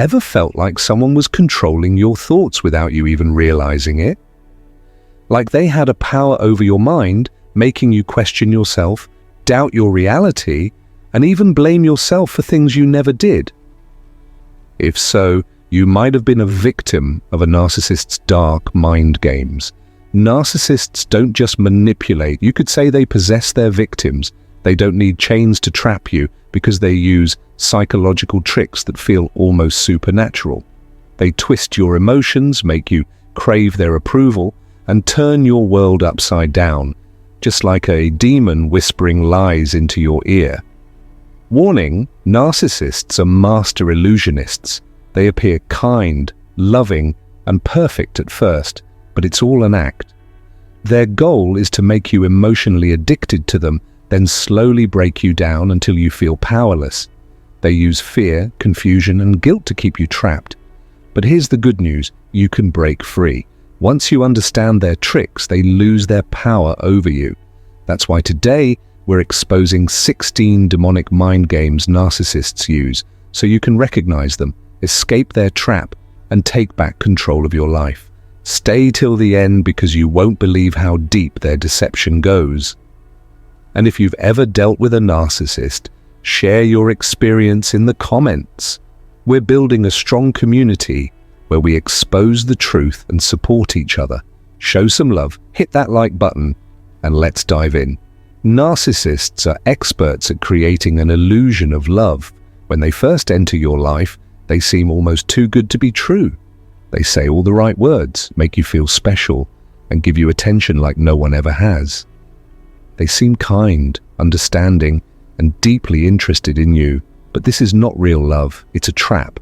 Ever felt like someone was controlling your thoughts without you even realizing it? Like they had a power over your mind, making you question yourself, doubt your reality, and even blame yourself for things you never did? If so, you might have been a victim of a narcissist's dark mind games. Narcissists don't just manipulate, you could say they possess their victims. They don't need chains to trap you because they use psychological tricks that feel almost supernatural. They twist your emotions, make you crave their approval, and turn your world upside down, just like a demon whispering lies into your ear. Warning: narcissists are master illusionists. They appear kind, loving, and perfect at first, but it's all an act. Their goal is to make you emotionally addicted to them, then slowly break you down until you feel powerless. They use fear, confusion, and guilt to keep you trapped. But here's the good news: you can break free. Once you understand their tricks, they lose their power over you. That's why today we're exposing 16 demonic mind games narcissists use, so you can recognize them, escape their trap, and take back control of your life. Stay till the end because you won't believe how deep their deception goes. And if you've ever dealt with a narcissist, share your experience in the comments. We're building a strong community where we expose the truth and support each other. Show some love, hit that like button, and let's dive in. Narcissists are experts at creating an illusion of love. When they first enter your life, they seem almost too good to be true. They say all the right words, make you feel special, and give you attention like no one ever has. They seem kind, understanding, and deeply interested in you, but this is not real love, it's a trap.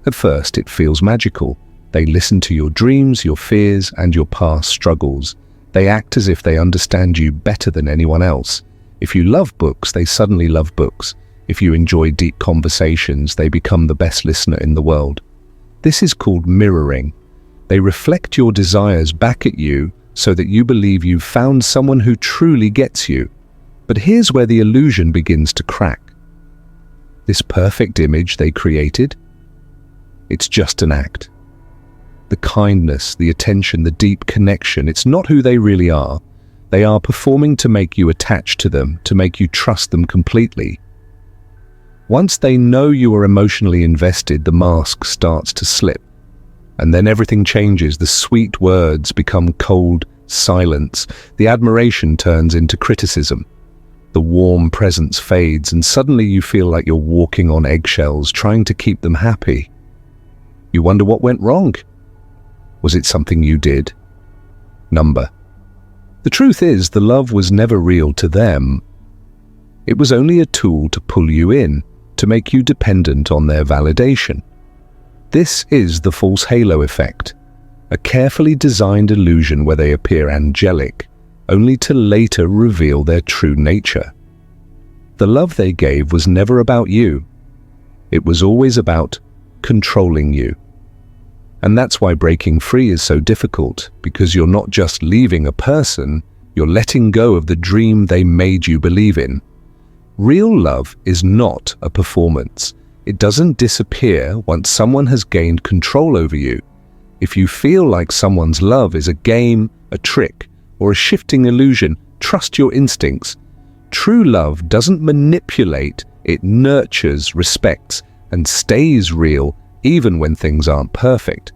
At first, it feels magical. They listen to your dreams, your fears, and your past struggles. They act as if they understand you better than anyone else. If you love books, they suddenly love books. If you enjoy deep conversations, they become the best listener in the world. This is called mirroring. They reflect your desires back at you so that you believe you've found someone who truly gets you. But here's where the illusion begins to crack. This perfect image they created, it's just an act. The kindness, the attention, the deep connection, it's not who they really are. They are performing to make you attached to them, to make you trust them completely. Once they know you are emotionally invested, the mask starts to slip. And then everything changes. The sweet words become cold silence. The admiration turns into criticism. The warm presence fades, and suddenly you feel like you're walking on eggshells, trying to keep them happy. You wonder what went wrong. Was it something you did? The truth is, the love was never real to them. It was only a tool to pull you in, to make you dependent on their validation. This is the false halo effect, a carefully designed illusion where they appear angelic, only to later reveal their true nature. The love they gave was never about you. It was always about controlling you. And that's why breaking free is so difficult, because you're not just leaving a person, you're letting go of the dream they made you believe in. Real love is not a performance. It doesn't disappear once someone has gained control over you. If you feel like someone's love is a game, a trick, or a shifting illusion, trust your instincts. True love doesn't manipulate, it nurtures, respects, and stays real even when things aren't perfect.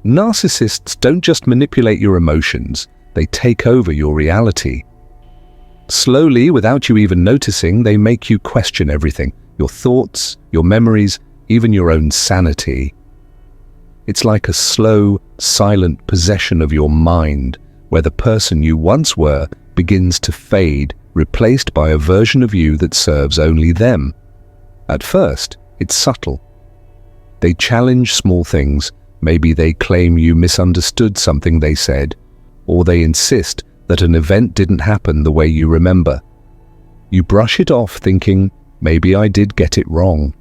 Narcissists don't just manipulate your emotions, they take over your reality. Slowly, without you even noticing, they make you question everything, your thoughts, your memories, even your own sanity. It's like a slow, silent possession of your mind, where the person you once were begins to fade, replaced by a version of you that serves only them. At first, it's subtle. They challenge small things. Maybe they claim you misunderstood something they said, or they insist that an event didn't happen the way you remember. You brush it off thinking, maybe I did get it wrong.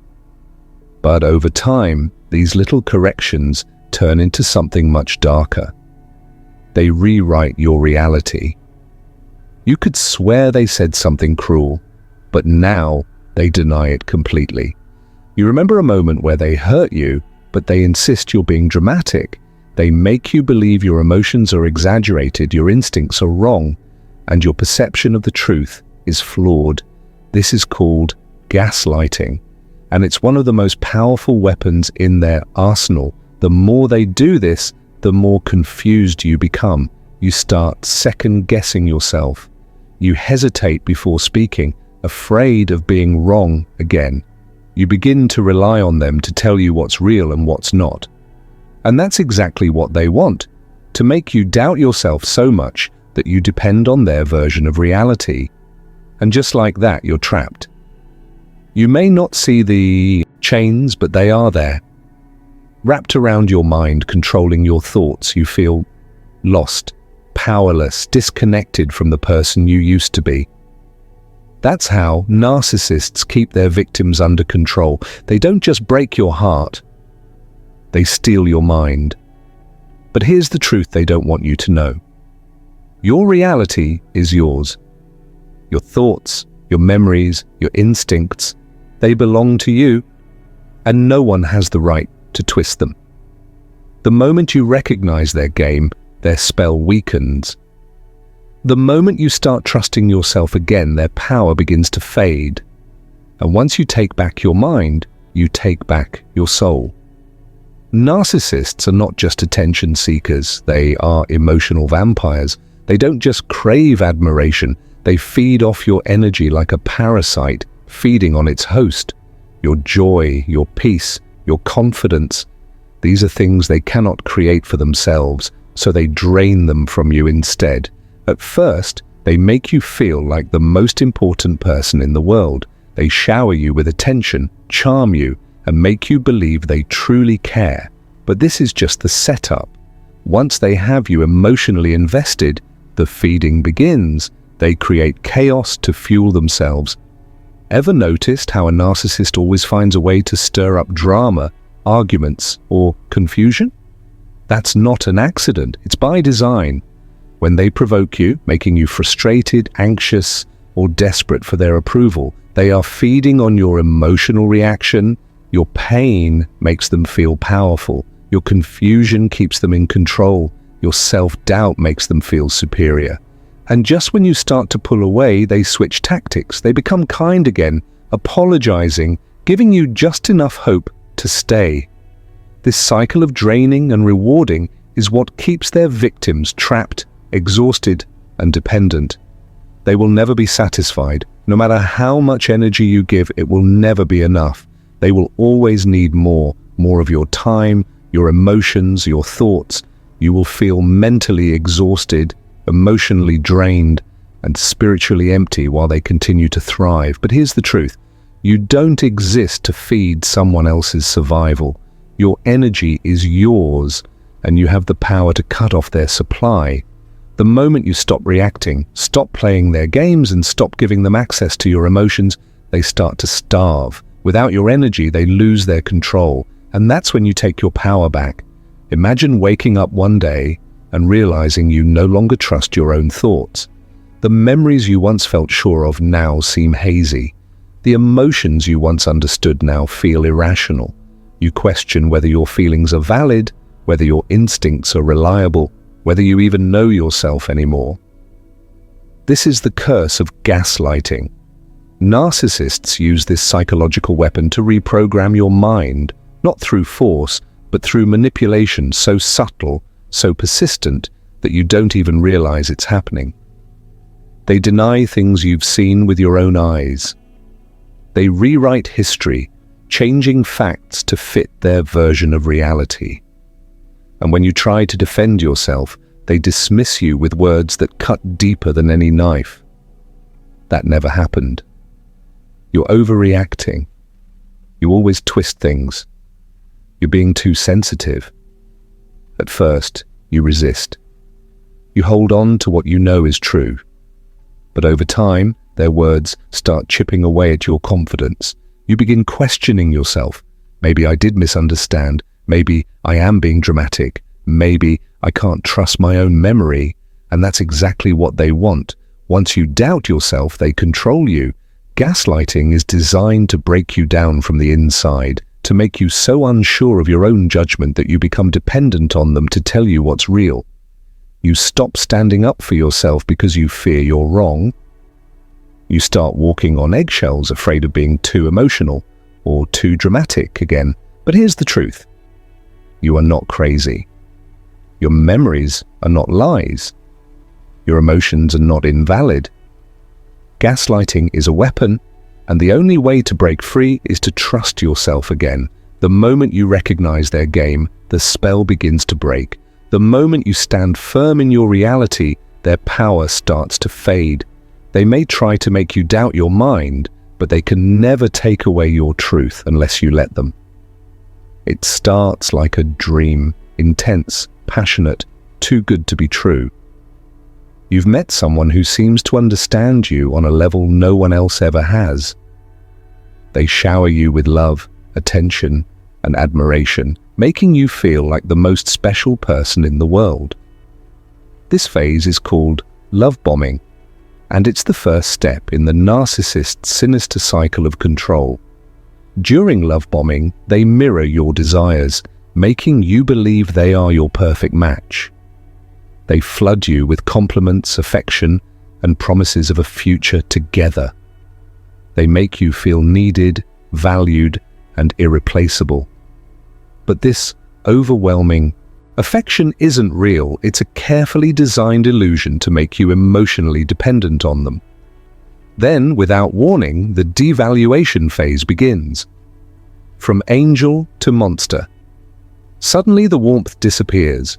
But over time, these little corrections turn into something much darker. They rewrite your reality. You could swear they said something cruel, but now they deny it completely. You remember a moment where they hurt you, but they insist you're being dramatic. They make you believe your emotions are exaggerated, your instincts are wrong, and your perception of the truth is flawed. This is called gaslighting, and it's one of the most powerful weapons in their arsenal. The more they do this, the more confused you become. You start second-guessing yourself. You hesitate before speaking, afraid of being wrong again. You begin to rely on them to tell you what's real and what's not. And that's exactly what they want, to make you doubt yourself so much that you depend on their version of reality. And just like that, you're trapped. You may not see the chains, but they are there. Wrapped around your mind, controlling your thoughts, you feel lost, powerless, disconnected from the person you used to be. That's how narcissists keep their victims under control. They don't just break your heart, they steal your mind. But here's the truth they don't want you to know. Your reality is yours. Your thoughts, your memories, your instincts, they belong to you, and no one has the right to twist them. The moment you recognize their game, their spell weakens. The moment you start trusting yourself again, their power begins to fade. And once you take back your mind, you take back your soul. Narcissists are not just attention seekers, they are emotional vampires. They don't just crave admiration, they feed off your energy like a parasite, feeding on its host. Your joy, your peace, your confidence. These are things they cannot create for themselves, so they drain them from you instead. At first, they make you feel like the most important person in the world. They shower you with attention, charm you, and make you believe they truly care. But this is just the setup. Once they have you emotionally invested, the feeding begins. They create chaos to fuel themselves. Ever noticed how a narcissist always finds a way to stir up drama, arguments, or confusion? That's not an accident, it's by design. When they provoke you, making you frustrated, anxious, or desperate for their approval, they are feeding on your emotional reaction. Your pain makes them feel powerful. Your confusion keeps them in control. Your self-doubt makes them feel superior. And just when you start to pull away, they switch tactics. They become kind again, apologizing, giving you just enough hope to stay. This cycle of draining and rewarding is what keeps their victims trapped, exhausted, and dependent. They will never be satisfied. No matter how much energy you give, it will never be enough. They will always need more of your time, your emotions, your thoughts. You will feel mentally exhausted, emotionally drained, and spiritually empty while they continue to thrive. But here's the truth. You don't exist to feed someone else's survival. Your energy is yours, and you have the power to cut off their supply. The moment you stop reacting, stop playing their games, and stop giving them access to your emotions, they start to starve. Without your energy, they lose their control, and that's when you take your power back. Imagine waking up one day and realizing you no longer trust your own thoughts. The memories you once felt sure of now seem hazy. The emotions you once understood now feel irrational. You question whether your feelings are valid, whether your instincts are reliable, whether you even know yourself anymore. This is the curse of gaslighting. Narcissists use this psychological weapon to reprogram your mind, not through force, but through manipulation so subtle, so persistent, that you don't even realize it's happening. They deny things you've seen with your own eyes. They rewrite history, changing facts to fit their version of reality. And when you try to defend yourself, they dismiss you with words that cut deeper than any knife. That never happened. You're overreacting. You always twist things. You're being too sensitive. At first, you resist. You hold on to what you know is true. But over time, their words start chipping away at your confidence. You begin questioning yourself. Maybe I did misunderstand. Maybe I am being dramatic. Maybe I can't trust my own memory. And that's exactly what they want. Once you doubt yourself, they control you. Gaslighting is designed to break you down from the inside, to make you so unsure of your own judgment that you become dependent on them to tell you what's real. You stop standing up for yourself because you fear you're wrong. You start walking on eggshells, afraid of being too emotional or too dramatic again. But here's the truth. You are not crazy. Your memories are not lies. Your emotions are not invalid. Gaslighting is a weapon, and the only way to break free is to trust yourself again. The moment you recognize their game, the spell begins to break. The moment you stand firm in your reality, their power starts to fade. They may try to make you doubt your mind, but they can never take away your truth unless you let them. It starts like a dream, intense, passionate, too good to be true. You've met someone who seems to understand you on a level no one else ever has. They shower you with love, attention, and admiration, making you feel like the most special person in the world. This phase is called love bombing, and it's the first step in the narcissist's sinister cycle of control. During love bombing, they mirror your desires, making you believe they are your perfect match. They flood you with compliments, affection, and promises of a future together. They make you feel needed, valued, and irreplaceable. But this overwhelming affection isn't real. It's a carefully designed illusion to make you emotionally dependent on them. Then, without warning, the devaluation phase begins. From angel to monster. Suddenly the warmth disappears.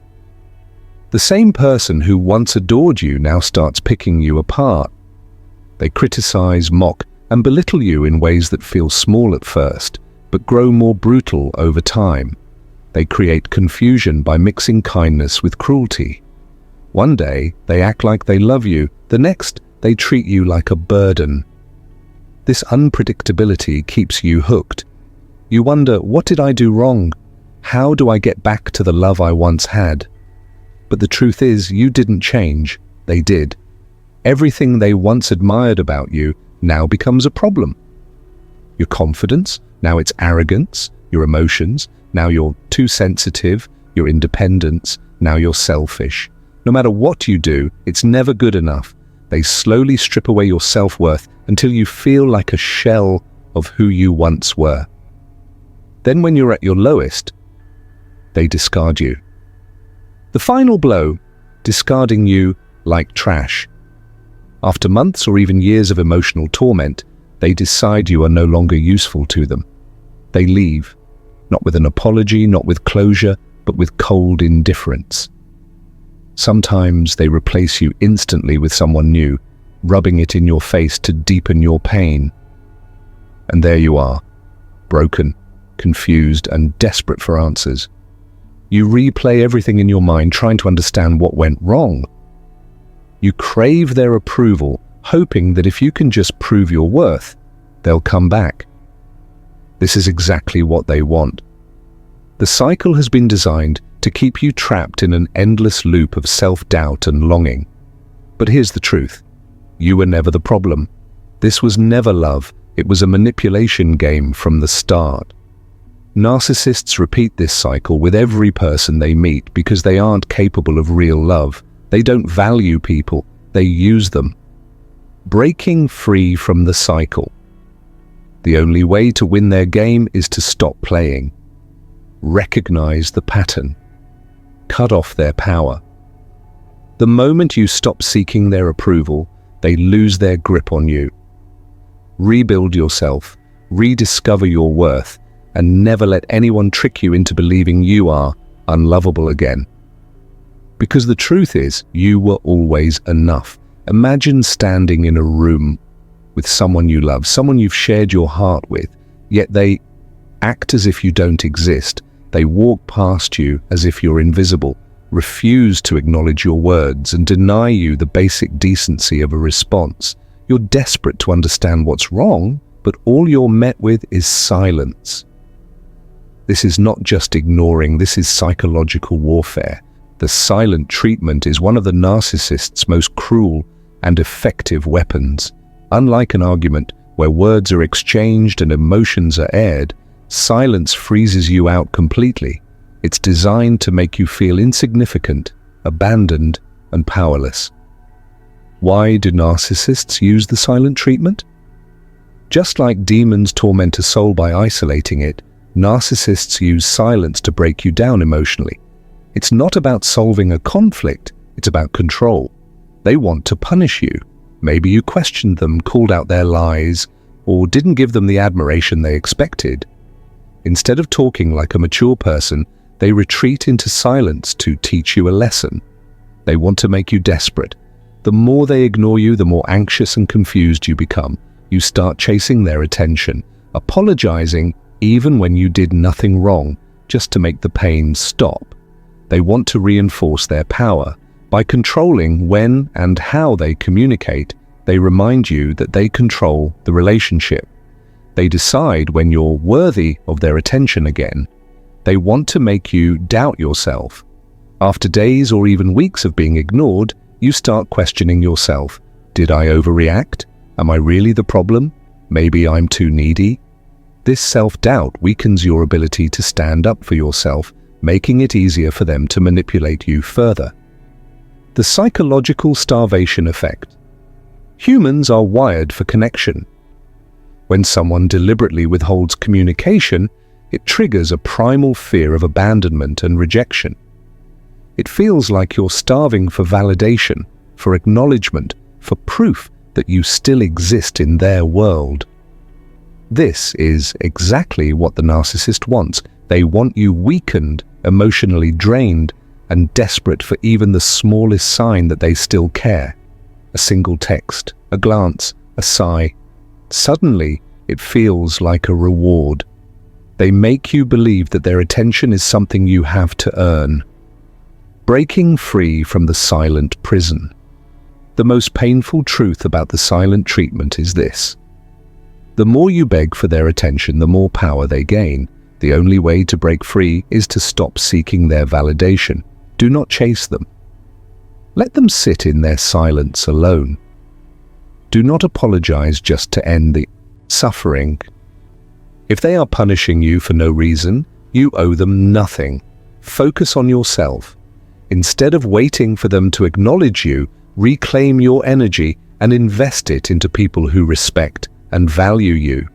The same person who once adored you now starts picking you apart. They criticize, mock, and belittle you in ways that feel small at first, but grow more brutal over time. They create confusion by mixing kindness with cruelty. One day, they act like they love you. The next, they treat you like a burden. This unpredictability keeps you hooked. You wonder, what did I do wrong? How do I get back to the love I once had? But the truth is, you didn't change. They did. Everything they once admired about you now becomes a problem. Your confidence, now it's arrogance. Your emotions, now you're too sensitive. Your independence, now you're selfish. No matter what you do, it's never good enough. They slowly strip away your self-worth until you feel like a shell of who you once were. Then when you're at your lowest, they discard you. The final blow, discarding you like trash. After months or even years of emotional torment, they decide you are no longer useful to them. They leave, not with an apology, not with closure, but with cold indifference. Sometimes they replace you instantly with someone new, rubbing it in your face to deepen your pain. And there you are, broken, confused, and desperate for answers. You replay everything in your mind, trying to understand what went wrong. You crave their approval, hoping that if you can just prove your worth, they'll come back. This is exactly what they want. The cycle has been designed to keep you trapped in an endless loop of self-doubt and longing. But here's the truth. You were never the problem. This was never love. It was a manipulation game from the start. Narcissists repeat this cycle with every person they meet because they aren't capable of real love. They don't value people, they use them. Breaking free from the cycle. The only way to win their game is to stop playing. Recognize the pattern. Cut off their power. The moment you stop seeking their approval, they lose their grip on you. Rebuild yourself, rediscover your worth, and never let anyone trick you into believing you are unlovable again. Because the truth is, you were always enough. Imagine standing in a room with someone you love, someone you've shared your heart with, yet they act as if you don't exist. They walk past you as if you're invisible, refuse to acknowledge your words, and deny you the basic decency of a response. You're desperate to understand what's wrong, but all you're met with is silence. This is not just ignoring, this is psychological warfare. The silent treatment is one of the narcissist's most cruel and effective weapons. Unlike an argument, where words are exchanged and emotions are aired, silence freezes you out completely. It's designed to make you feel insignificant, abandoned, and powerless. Why do narcissists use the silent treatment? Just like demons torment a soul by isolating it, narcissists use silence to break you down emotionally. It's not about solving a conflict, it's about control. They want to punish you. Maybe you questioned them, called out their lies, or didn't give them the admiration they expected. Instead of talking like a mature person, they retreat into silence to teach you a lesson. They want to make you desperate. The more they ignore you, the more anxious and confused you become. You start chasing their attention, apologizing even when you did nothing wrong, just to make the pain stop. They want to reinforce their power. By controlling when and how they communicate, they remind you that they control the relationship. They decide when you're worthy of their attention again. They want to make you doubt yourself. After days or even weeks of being ignored, you start questioning yourself. Did I overreact? Am I really the problem? Maybe I'm too needy? This self-doubt weakens your ability to stand up for yourself, making it easier for them to manipulate you further. The psychological starvation effect. Humans are wired for connection. When someone deliberately withholds communication, it triggers a primal fear of abandonment and rejection. It feels like you're starving for validation, for acknowledgement, for proof that you still exist in their world. This is exactly what the narcissist wants. They want you weakened, emotionally drained, and desperate for even the smallest sign that they still care. A single text, a glance, a sigh. Suddenly, it feels like a reward. They make you believe that their attention is something you have to earn. Breaking free from the silent prison. The most painful truth about the silent treatment is this. The more you beg for their attention, the more power they gain. The only way to break free is to stop seeking their validation. Do not chase them. Let them sit in their silence alone. Do not apologize just to end the suffering. If they are punishing you for no reason, you owe them nothing. Focus on yourself. Instead of waiting for them to acknowledge you, reclaim your energy and invest it into people who respect and value you.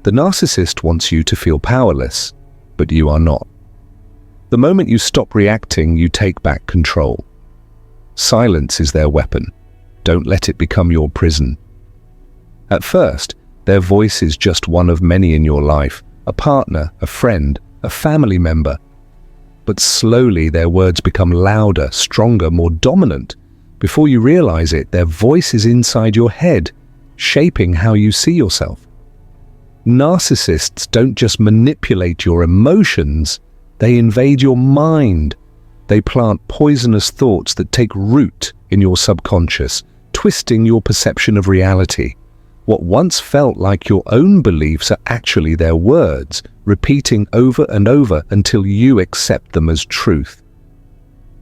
The narcissist wants you to feel powerless, but you are not. The moment you stop reacting, you take back control. Silence is their weapon. Don't let it become your prison. At first, their voice is just one of many in your life, a partner, a friend, a family member. But slowly their words become louder, stronger, more dominant. Before you realize it, their voice is inside your head, shaping how you see yourself. Narcissists don't just manipulate your emotions, they invade your mind. They plant poisonous thoughts that take root in your subconscious, twisting your perception of reality. What once felt like your own beliefs are actually their words, repeating over and over until you accept them as truth.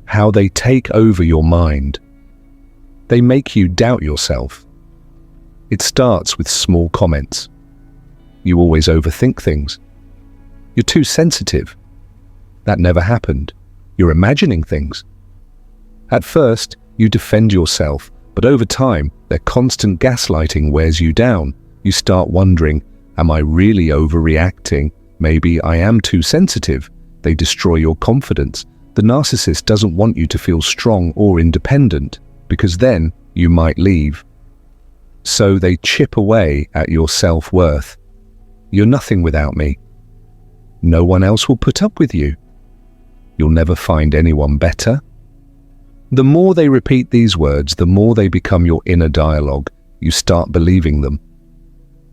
How they take over your mind. They make you doubt yourself. It starts with small comments. You always overthink things. You're too sensitive. That never happened. You're imagining things. At first, you defend yourself, but over time, their constant gaslighting wears you down. You start wondering, am I really overreacting? Maybe I am too sensitive. They destroy your confidence. The narcissist doesn't want you to feel strong or independent, because then you might leave. So they chip away at your self-worth. You're nothing without me. No one else will put up with you. You'll never find anyone better. The more they repeat these words, the more they become your inner dialogue. You start believing them.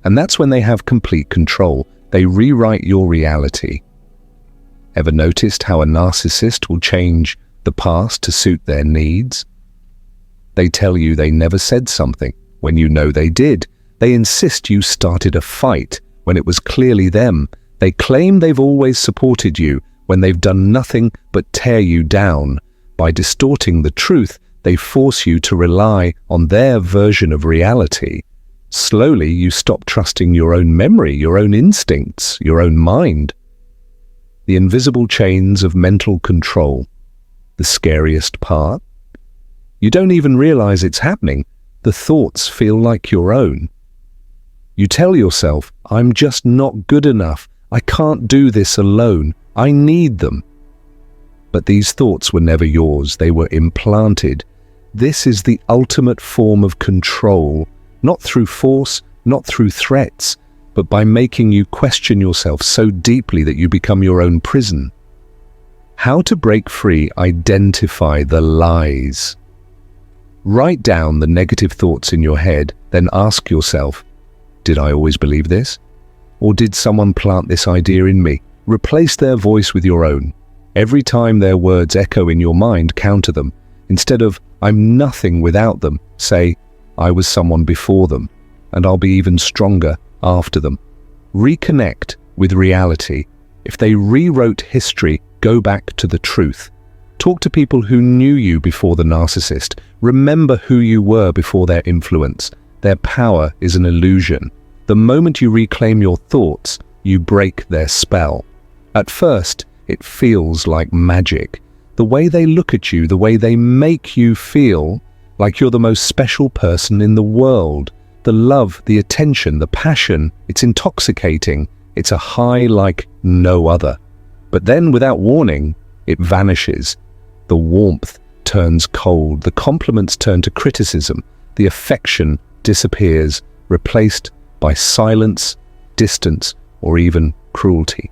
And that's when they have complete control. They rewrite your reality. Ever noticed how a narcissist will change the past to suit their needs? They tell you they never said something when you know they did. They insist you started a fight when it was clearly them. They claim they've always supported you when they've done nothing but tear you down. By distorting the truth, they force you to rely on their version of reality. Slowly, you stop trusting your own memory, your own instincts, your own mind. The invisible chains of mental control. The scariest part? You don't even realize it's happening. The thoughts feel like your own. You tell yourself, I'm just not good enough. I can't do this alone. I need them. But these thoughts were never yours. They were implanted. This is the ultimate form of control, not through force, not through threats, but by making you question yourself so deeply that you become your own prison. How to break free? Identify the lies. Write down the negative thoughts in your head, then ask yourself, did I always believe this? Or did someone plant this idea in me? Replace their voice with your own. Every time their words echo in your mind, counter them. Instead of, I'm nothing without them, say, I was someone before them, and I'll be even stronger after them. Reconnect with reality. If they rewrote history, go back to the truth. Talk to people who knew you before the narcissist. Remember who you were before their influence. Their power is an illusion. The moment you reclaim your thoughts, you break their spell. At first, it feels like magic. The way they look at you, the way they make you feel like you're the most special person in the world. The love, the attention, the passion, it's intoxicating. It's a high like no other. But then, without warning, it vanishes. The warmth turns cold, the compliments turn to criticism, the affection disappears, replaced by silence, distance, or even cruelty.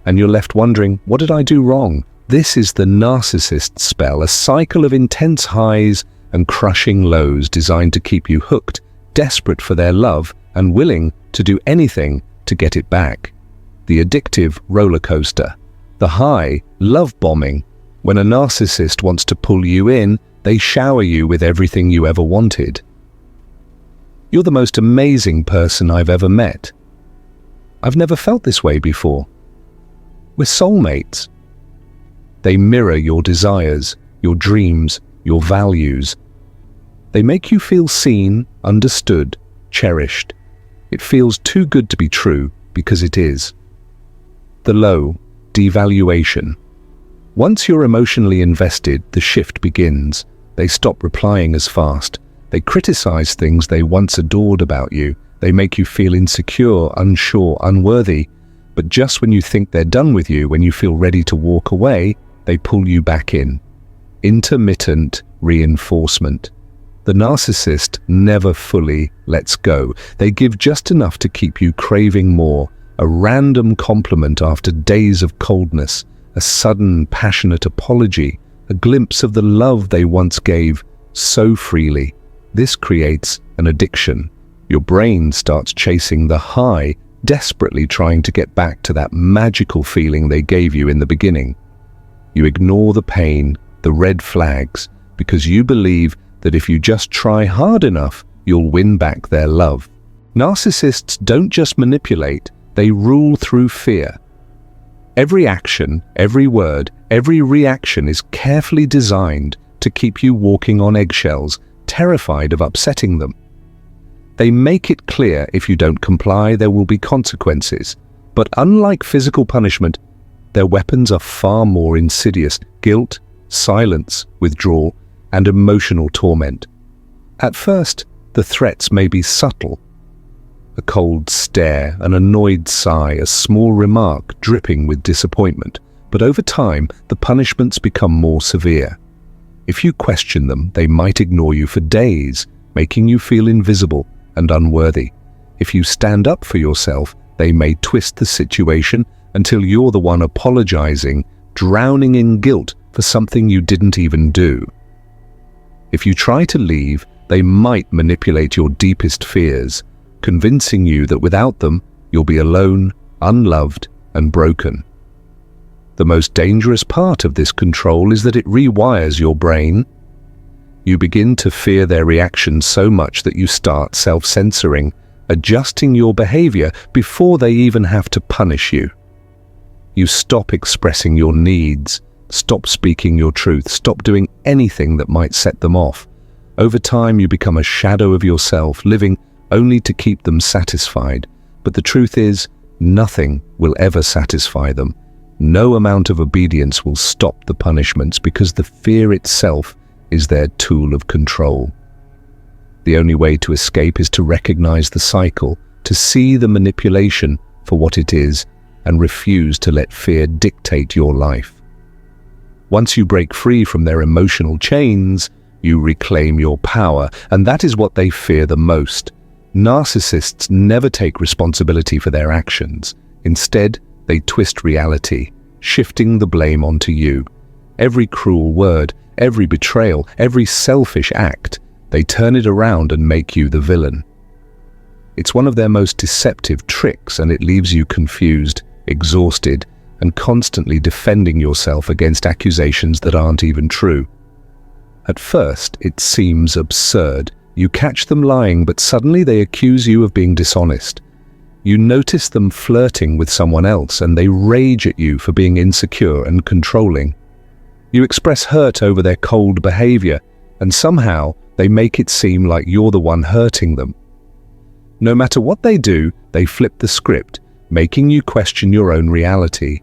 And you're left wondering, what did I do wrong? This is the narcissist spell, a cycle of intense highs and crushing lows designed to keep you hooked, desperate for their love, and willing to do anything to get it back. The addictive roller coaster. The high, love bombing. When a narcissist wants to pull you in, they shower you with everything you ever wanted. You're the most amazing person I've ever met. I've never felt this way before. We're soulmates. They mirror your desires, your dreams, your values. They make you feel seen, understood, cherished. It feels too good to be true because it is. The low, devaluation. Once you're emotionally invested, the shift begins. They stop replying as fast. They criticize things they once adored about you. They make you feel insecure, unsure, unworthy. But just when you think they're done with you, when you feel ready to walk away, they pull you back in. Intermittent reinforcement. The narcissist never fully lets go. They give just enough to keep you craving more. A random compliment after days of coldness, a sudden passionate apology, a glimpse of the love they once gave so freely. This creates an addiction. Your brain starts chasing the high, desperately trying to get back to that magical feeling they gave you in the beginning. You ignore the pain, the red flags, because you believe that if you just try hard enough, you'll win back their love. Narcissists don't just manipulate, they rule through fear. Every action, every word, every reaction is carefully designed to keep you walking on eggshells, terrified of upsetting them. They make it clear if you don't comply, there will be consequences. But unlike physical punishment, their weapons are far more insidious: guilt, silence, withdrawal, and emotional torment. At first, the threats may be subtle. A cold stare, an annoyed sigh, a small remark dripping with disappointment. But over time, the punishments become more severe. If you question them, they might ignore you for days, making you feel invisible and unworthy. If you stand up for yourself, they may twist the situation until you're the one apologizing, drowning in guilt for something you didn't even do. If you try to leave, they might manipulate your deepest fears, convincing you that without them, you'll be alone, unloved, and broken. The most dangerous part of this control is that it rewires your brain. You begin to fear their reactions so much that you start self-censoring, adjusting your behavior before they even have to punish you. You stop expressing your needs, stop speaking your truth, stop doing anything that might set them off. Over time, you become a shadow of yourself, living only to keep them satisfied. But the truth is, nothing will ever satisfy them. No amount of obedience will stop the punishments because the fear itself is their tool of control. The only way to escape is to recognize the cycle, to see the manipulation for what it is, and refuse to let fear dictate your life. Once you break free from their emotional chains, you reclaim your power, and that is what they fear the most. Narcissists never take responsibility for their actions. Instead, they twist reality, shifting the blame onto you. Every cruel word, every betrayal, every selfish act, they turn it around and make you the villain. It's one of their most deceptive tricks, and it leaves you confused, exhausted, and constantly defending yourself against accusations that aren't even true. At first, it seems absurd. You catch them lying, but suddenly they accuse you of being dishonest. You notice them flirting with someone else, and they rage at you for being insecure and controlling. You express hurt over their cold behavior, and somehow they make it seem like you're the one hurting them. No matter what they do, they flip the script, making you question your own reality.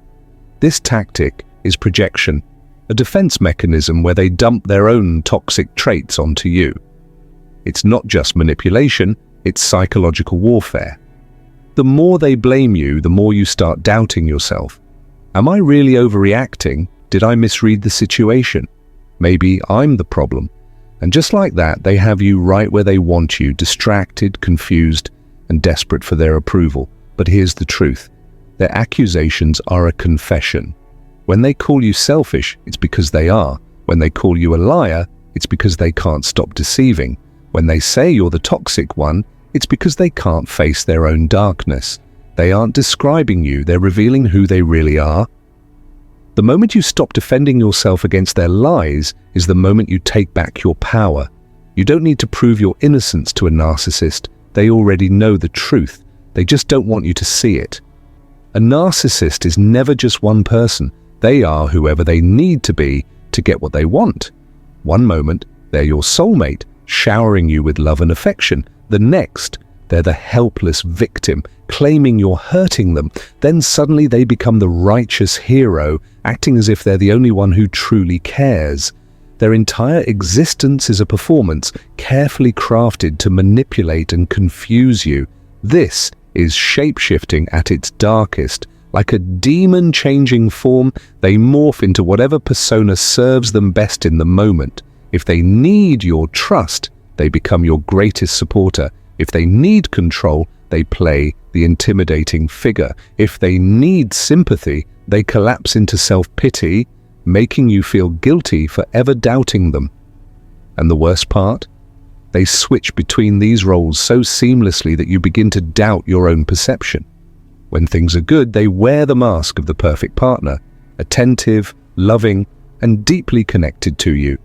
This tactic is projection, a defense mechanism where they dump their own toxic traits onto you. It's not just manipulation, it's psychological warfare. The more they blame you, the more you start doubting yourself. Am I really overreacting? Did I misread the situation? Maybe I'm the problem. And just like that, they have you right where they want you, distracted, confused, and desperate for their approval. But here's the truth. Their accusations are a confession. When they call you selfish, it's because they are. When they call you a liar, it's because they can't stop deceiving. When they say you're the toxic one, it's because they can't face their own darkness. They aren't describing you, they're revealing who they really are. The moment you stop defending yourself against their lies is the moment you take back your power. You don't need to prove your innocence to a narcissist. They already know the truth. They just don't want you to see it. A narcissist is never just one person. They are whoever they need to be to get what they want. One moment, they're your soulmate, showering you with love and affection. The next, they're the helpless victim, claiming you're hurting them. Then suddenly they become the righteous hero, acting as if they're the only one who truly cares. Their entire existence is a performance, carefully crafted to manipulate and confuse you. This is shape-shifting at its darkest. Like a demon changing form, they morph into whatever persona serves them best in the moment. If they need your trust, they become your greatest supporter. If they need control, they play the intimidating figure. If they need sympathy, they collapse into self-pity, making you feel guilty for ever doubting them. And the worst part? They switch between these roles so seamlessly that you begin to doubt your own perception. When things are good, they wear the mask of the perfect partner, attentive, loving, and deeply connected to you.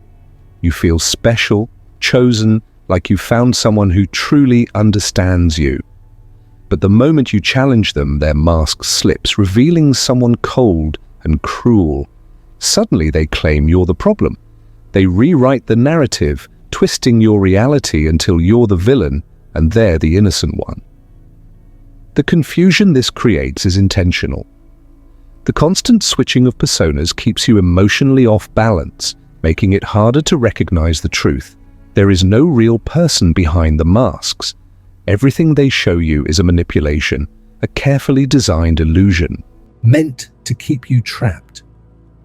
You feel special, chosen, like you found someone who truly understands you. But the moment you challenge them, their mask slips, revealing someone cold and cruel. Suddenly they claim you're the problem. They rewrite the narrative, twisting your reality until you're the villain and they're the innocent one. The confusion this creates is intentional. The constant switching of personas keeps you emotionally off balance, making it harder to recognize the truth. There is no real person behind the masks. Everything they show you is a manipulation, a carefully designed illusion, meant to keep you trapped.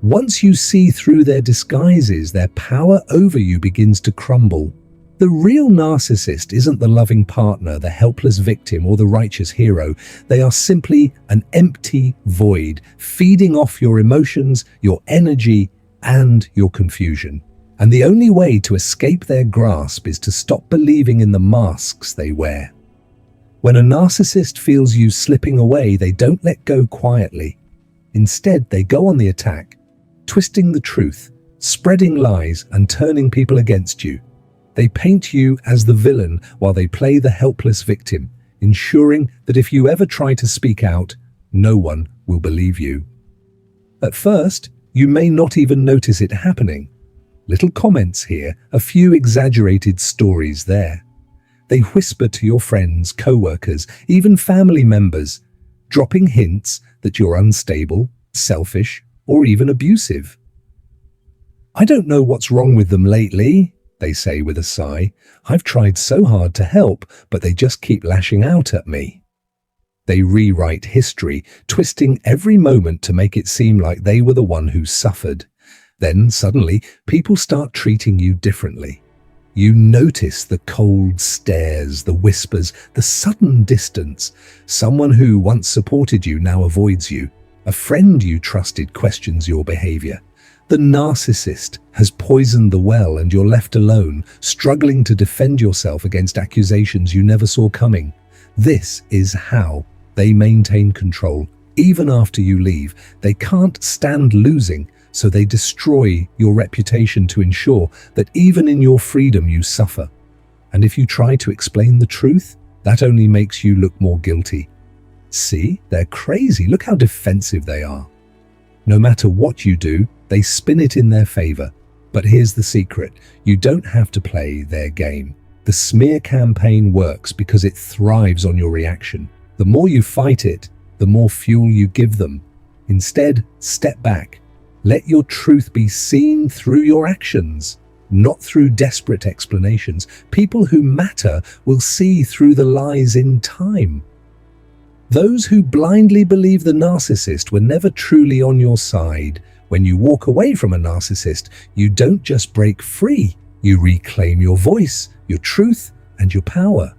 Once you see through their disguises, their power over you begins to crumble. The real narcissist isn't the loving partner, the helpless victim, or the righteous hero. They are simply an empty void, feeding off your emotions, your energy, and your confusion. And the only way to escape their grasp is to stop believing in the masks they wear. When a narcissist feels you slipping away, they don't let go quietly. Instead, they go on the attack, twisting the truth, spreading lies, and turning people against you. They paint you as the villain while they play the helpless victim, ensuring that if you ever try to speak out, no one will believe you. At first, you may not even notice it happening. Little comments here, a few exaggerated stories there. They whisper to your friends, co-workers, even family members, dropping hints that you're unstable, selfish, or even abusive. "I don't know what's wrong with them lately," they say with a sigh. "I've tried so hard to help, but they just keep lashing out at me." They rewrite history, twisting every moment to make it seem like they were the one who suffered. Then, suddenly, people start treating you differently. You notice the cold stares, the whispers, the sudden distance. Someone who once supported you now avoids you. A friend you trusted questions your behavior. The narcissist has poisoned the well and you're left alone, struggling to defend yourself against accusations you never saw coming. This is how they maintain control. Even after you leave, they can't stand losing, so they destroy your reputation to ensure that even in your freedom you suffer. And if you try to explain the truth, that only makes you look more guilty. See, they're crazy. Look how defensive they are. No matter what you do, they spin it in their favor. But here's the secret. You don't have to play their game. The smear campaign works because it thrives on your reaction. The more you fight it, the more fuel you give them. Instead, step back. Let your truth be seen through your actions, not through desperate explanations. People who matter will see through the lies in time. Those who blindly believe the narcissist were never truly on your side. When you walk away from a narcissist, you don't just break free, you reclaim your voice, your truth, and your power.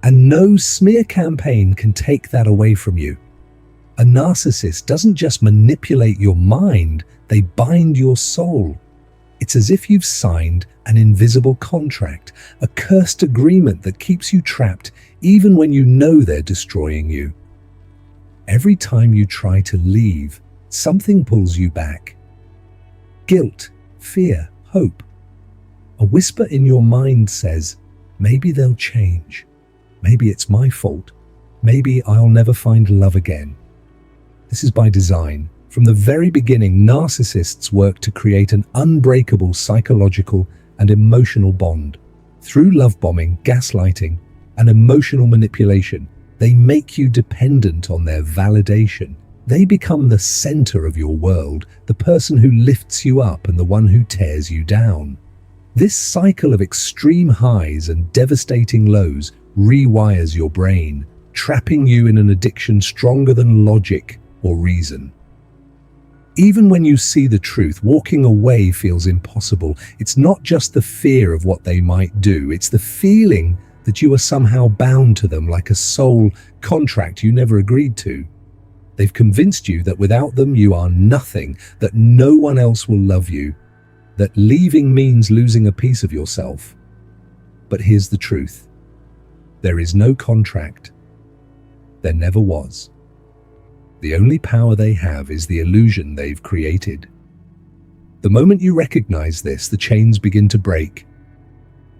And no smear campaign can take that away from you. A narcissist doesn't just manipulate your mind, they bind your soul. It's as if you've signed an invisible contract, a cursed agreement that keeps you trapped even when you know they're destroying you. Every time you try to leave, something pulls you back. Guilt, fear, hope. A whisper in your mind says, maybe they'll change. Maybe it's my fault. Maybe I'll never find love again. This is by design. From the very beginning, narcissists work to create an unbreakable psychological and emotional bond. Through love bombing, gaslighting, and emotional manipulation, they make you dependent on their validation. They become the center of your world, the person who lifts you up and the one who tears you down. This cycle of extreme highs and devastating lows rewires your brain, trapping you in an addiction stronger than logic or reason. Even when you see the truth, walking away feels impossible. It's not just the fear of what they might do, it's the feeling that you are somehow bound to them like a soul contract you never agreed to. They've convinced you that without them you are nothing, that no one else will love you, that leaving means losing a piece of yourself. But here's the truth. There is no contract. There never was. The only power they have is the illusion they've created. The moment you recognize this, the chains begin to break.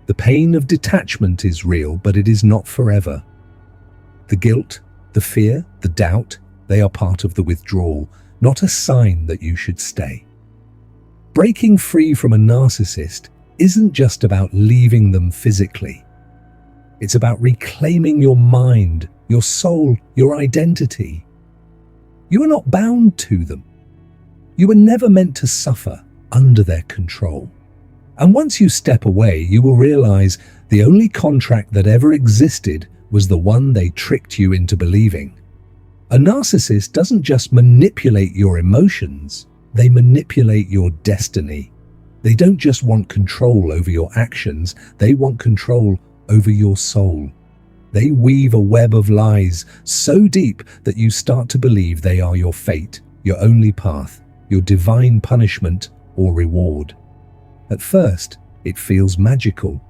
The pain of detachment is real, but it is not forever. The guilt, the fear, the doubt, they are part of the withdrawal, not a sign that you should stay. Breaking free from a narcissist isn't just about leaving them physically. It's about reclaiming your mind, your soul, your identity. You are not bound to them. You were never meant to suffer under their control. And once you step away, you will realize the only contract that ever existed was the one they tricked you into believing. A narcissist doesn't just manipulate your emotions, they manipulate your destiny. They don't just want control over your actions, they want control over your soul. They weave a web of lies so deep that you start to believe they are your fate, your only path, your divine punishment or reward. At first, it feels magical.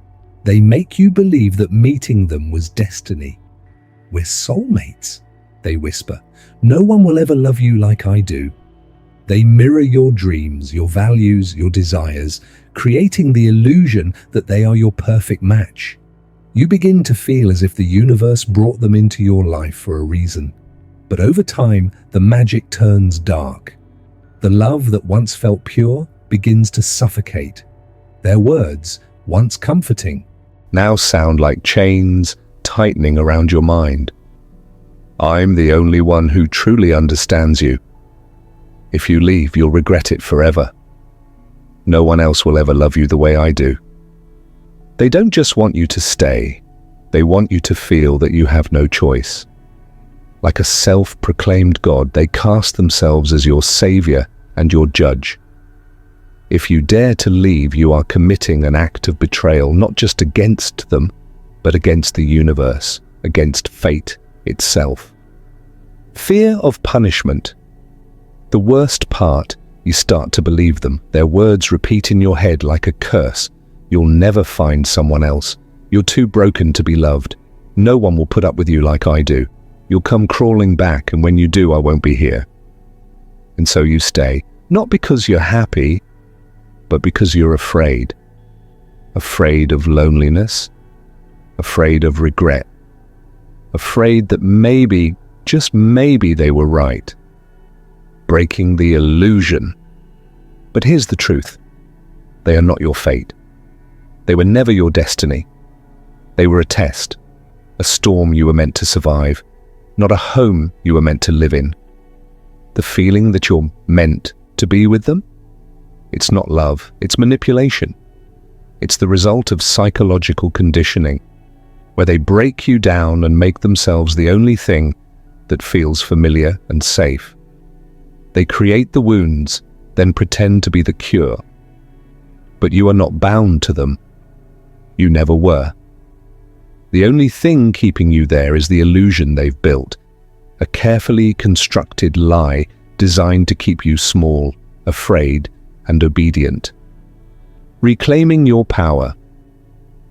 They make you believe that meeting them was destiny. "We're soulmates," they whisper. "No one will ever love you like I do." They mirror your dreams, your values, your desires, creating the illusion that they are your perfect match. You begin to feel as if the universe brought them into your life for a reason. But over time, the magic turns dark. The love that once felt pure begins to suffocate. Their words, once comforting, now sound like chains tightening around your mind. I'm the only one who truly understands you. If you leave, you'll regret it forever. No one else will ever love you the way I do. They don't just want you to stay. They want you to feel that you have no choice. Like a self-proclaimed God, they cast themselves as your savior and your judge. If you dare to leave, you are committing an act of betrayal, not just against them, but against the universe, against fate itself. Fear of punishment. The worst part, you start to believe them. Their words repeat in your head like a curse. You'll never find someone else. You're too broken to be loved. No one will put up with you like I do. You'll come crawling back, and when you do, I won't be here. And so you stay, not because you're happy, but because you're afraid. Afraid of loneliness, afraid of regret, afraid that maybe, just maybe, they were right. Breaking the illusion. But here's the truth. They are not your fate. They were never your destiny. They were a test, a storm you were meant to survive, not a home you were meant to live in. The feeling that you're meant to be with them? It's not love, it's manipulation. It's the result of psychological conditioning, where they break you down and make themselves the only thing that feels familiar and safe. They create the wounds, then pretend to be the cure. But you are not bound to them. You never were. The only thing keeping you there is the illusion they've built, a carefully constructed lie designed to keep you small, afraid, and obedient. Reclaiming your power.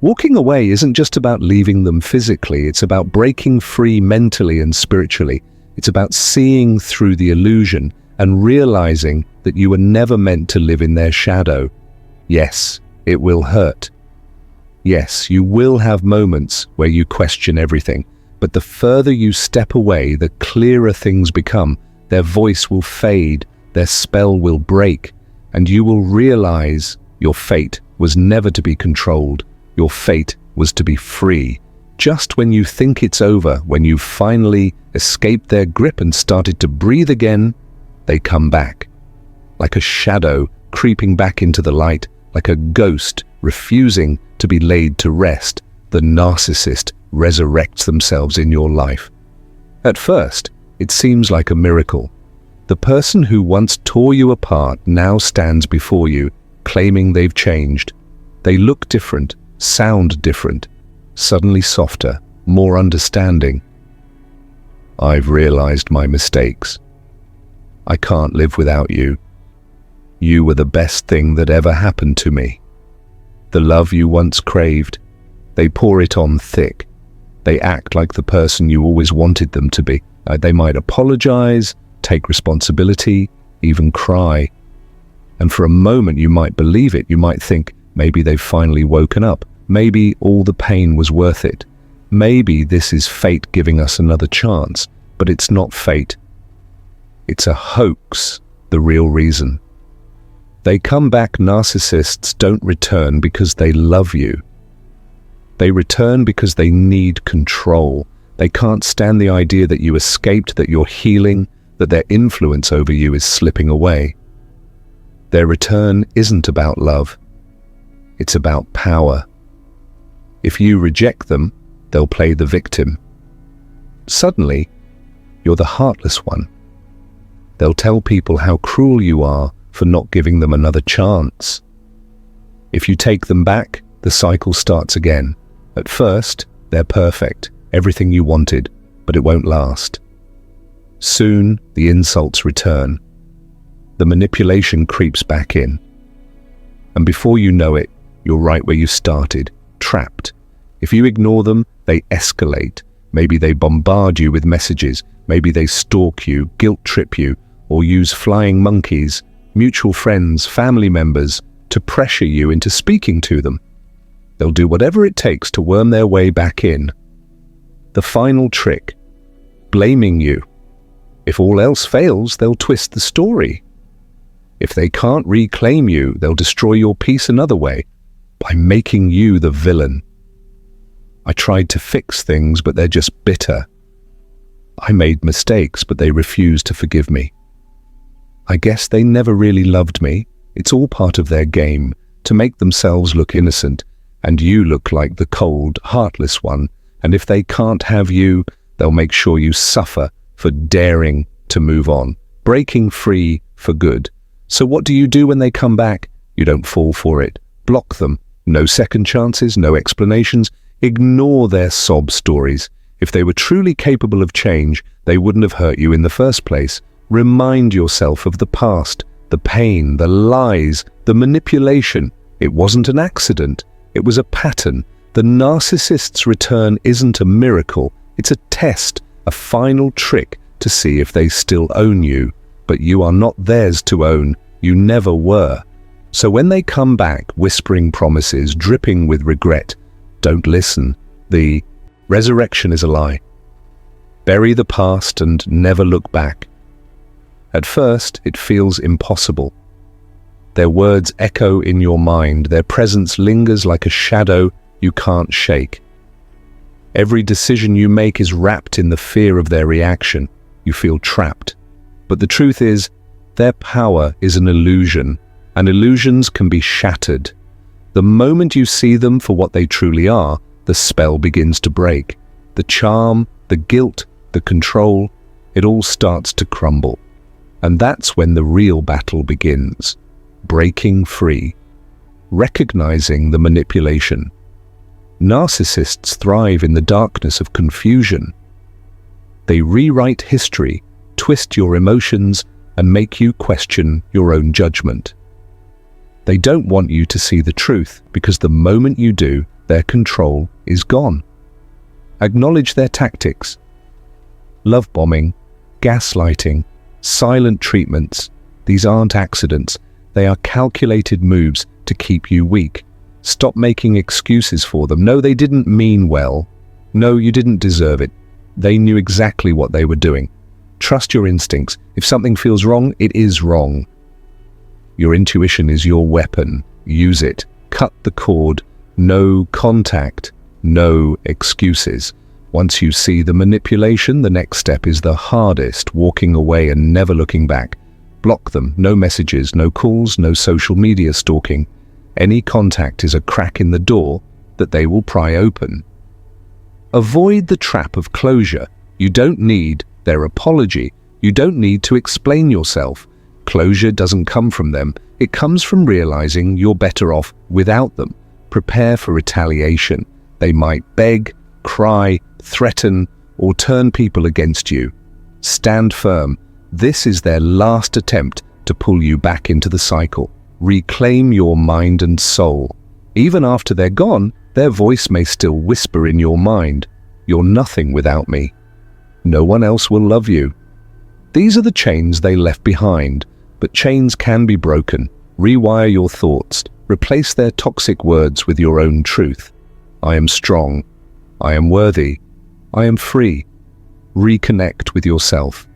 Walking away isn't just about leaving them physically, it's about breaking free mentally and spiritually. It's about seeing through the illusion and realizing that you were never meant to live in their shadow. Yes, it will hurt. Yes, you will have moments where you question everything, but the further you step away, the clearer things become. Their voice will fade, their spell will break, and you will realize your fate was never to be controlled. Your fate was to be free. Just when you think it's over, when you finally escaped their grip and started to breathe again, they come back. Like a shadow creeping back into the light, like a ghost refusing to be laid to rest, the narcissist resurrects themselves in your life. At first, it seems like a miracle. The person who once tore you apart now stands before you, claiming they've changed. They look different, sound different, suddenly softer, more understanding. I've realized my mistakes. I can't live without you. You were the best thing that ever happened to me. The love you once craved, they pour it on thick. They act like the person you always wanted them to be. They might apologize, take responsibility, even cry. And for a moment you might believe it. You might think maybe they've finally woken up. Maybe all the pain was worth it. Maybe this is fate giving us another chance. But it's not fate. It's a hoax, the real reason. They come back. Narcissists don't return because they love you. They return because they need control. They can't stand the idea that you escaped, that you're healing, that their influence over you is slipping away. Their return isn't about love. It's about power. If you reject them, they'll play the victim. Suddenly, you're the heartless one. They'll tell people how cruel you are for not giving them another chance. If you take them back, the cycle starts again. At first, they're perfect, everything you wanted, but it won't last. Soon, the insults return. The manipulation creeps back in. And before you know it, you're right where you started, trapped. If you ignore them, they escalate. Maybe they bombard you with messages. Maybe they stalk you, guilt-trip you, or use flying monkeys, mutual friends, family members, to pressure you into speaking to them. They'll do whatever it takes to worm their way back in. The final trick, blaming you. If all else fails, they'll twist the story. If they can't reclaim you, they'll destroy your peace another way, by making you the villain. I tried to fix things, but they're just bitter. I made mistakes, but they refuse to forgive me. I guess they never really loved me. It's all part of their game, to make themselves look innocent, and you look like the cold, heartless one, and if they can't have you, they'll make sure you suffer for daring to move on, breaking free for good. So what do you do when they come back? You don't fall for it. Block them. No second chances, no explanations. Ignore their sob stories. If they were truly capable of change, they wouldn't have hurt you in the first place. Remind yourself of the past, the pain, the lies, the manipulation. It wasn't an accident. It was a pattern. The narcissist's return isn't a miracle. It's a test, a final trick to see if they still own you. But you are not theirs to own. You never were. So when they come back, whispering promises, dripping with regret, don't listen. The resurrection is a lie. Bury the past and never look back. At first, it feels impossible. Their words echo in your mind. Their presence lingers like a shadow you can't shake. Every decision you make is wrapped in the fear of their reaction. You feel trapped. But the truth is, their power is an illusion, and illusions can be shattered. The moment you see them for what they truly are, the spell begins to break. The charm, the guilt, the control, it all starts to crumble. And that's when the real battle begins. Breaking free. Recognizing the manipulation. Narcissists thrive in the darkness of confusion. They rewrite history, twist your emotions, and make you question your own judgment. They don't want you to see the truth, because the moment you do, their control is gone. Acknowledge their tactics. Love bombing, gaslighting, silent treatments. These aren't accidents. They are calculated moves to keep you weak. Stop making excuses for them. No, they didn't mean well. No, you didn't deserve it. They knew exactly what they were doing. Trust your instincts. If something feels wrong, it is wrong. Your intuition is your weapon. Use it. Cut the cord. No contact. No excuses. Once you see the manipulation, the next step is the hardest, walking away and never looking back. Block them. No messages, no calls, no social media stalking. Any contact is a crack in the door that they will pry open. Avoid the trap of closure. You don't need their apology. You don't need to explain yourself. Closure doesn't come from them. It comes from realizing you're better off without them. Prepare for retaliation. They might beg, cry, threaten, or turn people against you. Stand firm. This is their last attempt to pull you back into the cycle. Reclaim your mind and soul. Even after they're gone, their voice may still whisper in your mind, "You're nothing without me. No one else will love you." These are the chains they left behind, but chains can be broken. Rewire your thoughts. Replace their toxic words with your own truth. I am strong. I am worthy. I am free. Reconnect with yourself.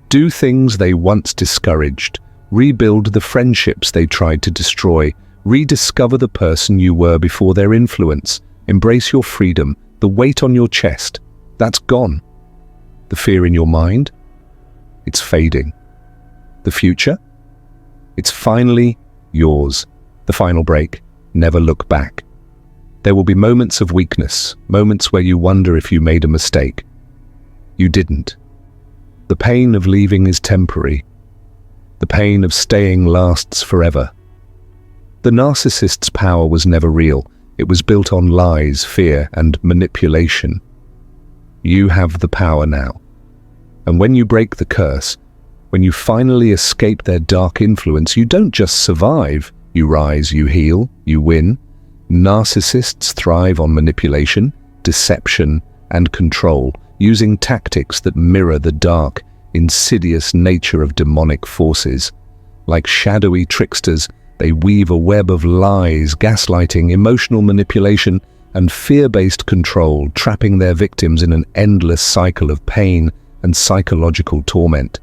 Do things they once discouraged. Rebuild the friendships they tried to destroy. Rediscover the person you were before their influence. Embrace your freedom. The weight on your chest, that's gone. The fear in your mind, it's fading. The future, it's finally yours. The final break, never look back. There will be moments of weakness, moments where you wonder if you made a mistake. You didn't. The pain of leaving is temporary. The pain of staying lasts forever. The narcissist's power was never real. It was built on lies, fear, and manipulation. You have the power now. And when you break the curse, when you finally escape their dark influence, you don't just survive. You rise, you heal, you win. Narcissists thrive on manipulation, deception, and control, using tactics that mirror the dark, insidious nature of demonic forces. Like shadowy tricksters, they weave a web of lies, gaslighting, emotional manipulation, and fear-based control, trapping their victims in an endless cycle of pain and psychological torment.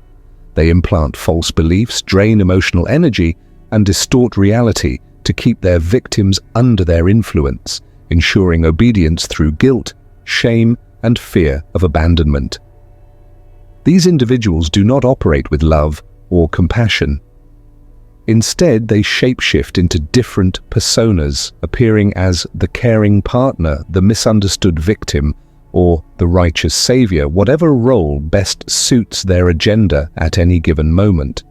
They implant false beliefs, drain emotional energy, and distort reality to keep their victims under their influence. ensuring obedience through guilt, shame, and fear of abandonment. These individuals do not operate with love or compassion. Instead, they shapeshift into different personas, appearing as the caring partner, the misunderstood victim, or the righteous savior, whatever role best suits their agenda at any given moment.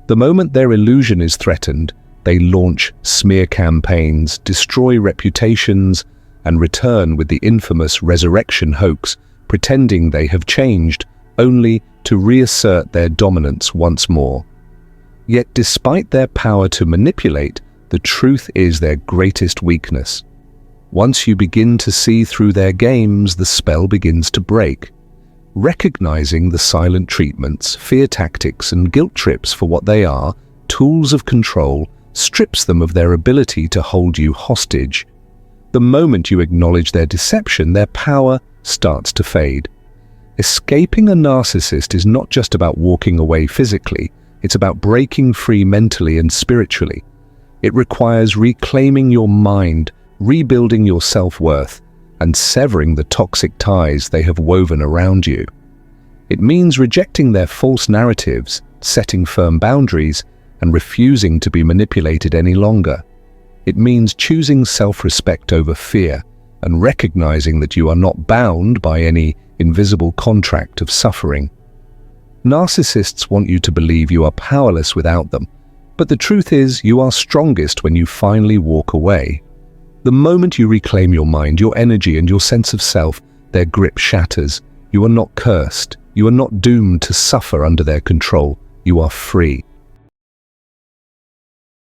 The moment their illusion is threatened, they launch smear campaigns, destroy reputations, and return with the infamous resurrection hoax, pretending they have changed, only to reassert their dominance once more. Yet despite their power to manipulate, the truth is their greatest weakness. Once you begin to see through their games, the spell begins to break. Recognizing the silent treatments, fear tactics, and guilt trips for what they are, tools of control, strips them of their ability to hold you hostage. The moment you acknowledge their deception, their power starts to fade. Escaping a narcissist is not just about walking away physically, it's about breaking free mentally and spiritually. It requires reclaiming your mind, rebuilding your self-worth, and severing the toxic ties they have woven around you. It means rejecting their false narratives, setting firm boundaries, and refusing to be manipulated any longer. It means choosing self-respect over fear and recognizing that you are not bound by any invisible contract of suffering. Narcissists want you to believe you are powerless without them, but the truth is you are strongest when you finally walk away. The moment you reclaim your mind, your energy, and your sense of self, their grip shatters. You are not cursed. You are not doomed to suffer under their control. You are free.